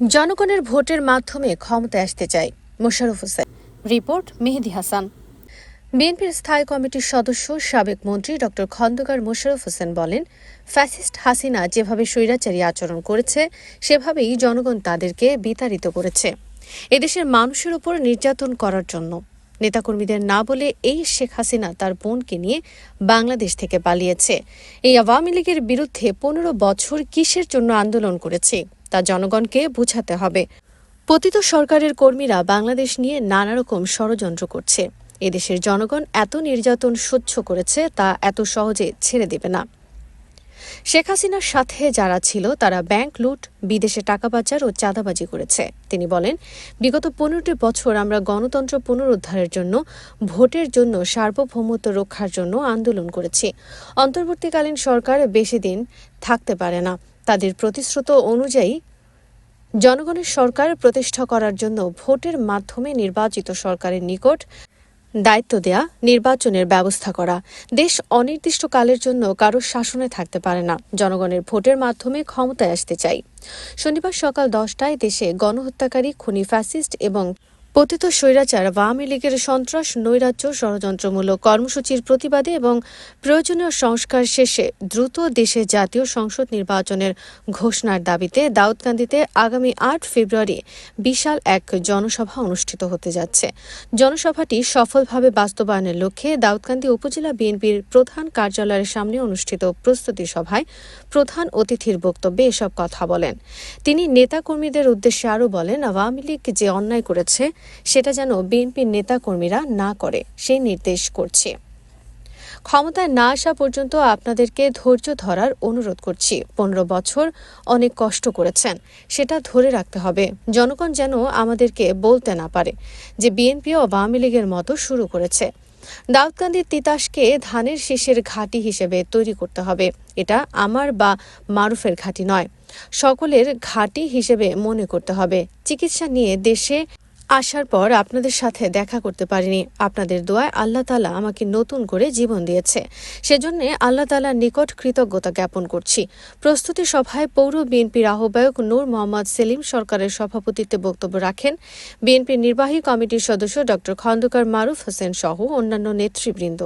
জনগণের ভোটের মাধ্যমে ক্ষমতায় আসতে চায় মোশাররফ হোসেন। রিপোর্ট মেহেদী হাসান। বিএনপির স্থায়ী কমিটির সদস্য সাবেক মন্ত্রী ড খন্দকার মোশাররফ হোসেন বলেন, ফ্যাসিস্ট হাসিনা যেভাবে স্বৈরাচারী আচরণ করেছে সেভাবেই জনগণ তাদেরকে বিতাড়িত করেছে এদেশের মানুষের উপর নির্যাতন করার জন্য। নেতাকর্মীদের না বলে এই শেখ হাসিনা তার বোনকে নিয়ে বাংলাদেশ থেকে পালিয়েছে। এই আওয়ামী লীগের বিরুদ্ধে ১৫ বছর কিসের জন্য আন্দোলন করেছে তা জনগণকে বুঝাতে হবে। পতিত সরকারের কর্মীরা বাংলাদেশ নিয়ে নানা রকম ষড়যন্ত্র করছে। এদেশের জনগণ এত নির্যাতন সহ্য করেছে তা এত সহজে ছেড়ে দেবে না। শেখ হাসিনার সাথে যারা ছিল তারা ব্যাংক লুট, বিদেশে টাকা পাচার ও চাঁদাবাজি করেছে। তিনি বলেন, বিগত ১৫টি বছর আমরা গণতন্ত্র পুনরুদ্ধারের জন্য, ভোটের জন্য, সার্বভৌমত্ব রক্ষার জন্য আন্দোলন করেছি। অন্তর্বর্তীকালীন সরকার বেশি দিন থাকতে পারে না। তাদের প্রতিশ্রুত অনুযায়ী জনগণের সরকার প্রতিষ্ঠা করার জন্য ভোটের মাধ্যমে নির্বাচিত সরকারের নিকট দায়িত্ব দেয়া, নির্বাচনের ব্যবস্থা করা। দেশ অনির্দিষ্টকালের জন্য কারো শাসনে থাকতে পারে না। জনগণের ভোটের মাধ্যমে ক্ষমতায় আসতে চাই। শনিবার সকাল 10টায় দেশে গণহত্যাকারী, খুনি, ফ্যাসিস্ট এবং পতিত স্বৈরাচার আওয়ামী লীগের সন্ত্রাস, নৈরাজ্য, ষড়যন্ত্রমূলক কর্মসূচির প্রতিবাদে এবং প্রয়োজনীয় সংস্কার শেষে দ্রুত দেশে জাতীয় সংসদ নির্বাচনের ঘোষণার দাবিতে দাউদকান্দিতে আগামী 8 ফেব্রুয়ারি বিশাল এক জনসভা অনুষ্ঠিত হতে যাচ্ছে। জনসভাটি সফলভাবে বাস্তবায়নের লক্ষ্যে দাউদকান্দি উপজেলা বিএনপির প্রধান কার্যালয়ের সামনে অনুষ্ঠিত প্রস্তুতি সভায় প্রধান অতিথির বক্তব্যে এসব কথা বলেন তিনি। নেতাকর্মীদের উদ্দেশ্যে আরও বলেন, আওয়ামী লীগ যে অন্যায় করেছে সেটা যেন বিএনপির নেতাকর্মীরা না করে সেই নির্দেশ করছি। ক্ষমতায় না আসা পর্যন্ত আপনাদেরকে ধৈর্য ধরার অনুরোধ করছি। 15 বছর অনেক কষ্ট করেছেন, সেটা ধরে রাখতে হবে। জনগণ যেন আমাদেরকে বলতে না পারে যে বিএনপি ও আওয়ামী লীগের মতো শুরু করেছে। দাউদকান্দির তিতাসকে ধানের শীষের ঘাঁটি হিসেবে তৈরি করতে হবে। এটা আমার বা মারুফের ঘাঁটি নয়, সকলের ঘাঁটি হিসেবে মনে করতে হবে। চিকিৎসা নিয়ে দেশে আসার পর আপনাদের সাথে দেখা করতে পারিনি। আপনাদের দোয়ায় আল্লাহ তাআলা আমাকে নতুন করে জীবন দিয়েছে, সেজন্য আল্লাহ তাআলার নিকট কৃতজ্ঞতা জ্ঞাপন করছি। প্রস্তুতি সভায় পৌর বিএনপির আহ্বায়ক নূর মোহাম্মদ সেলিম সরকারের সভাপতিত্বে বক্তব্য রাখেন বিএনপির নির্বাহী কমিটির সদস্য ড খন্দকার মারুফ হোসেন সহ অন্যান্য নেতৃবৃন্দ।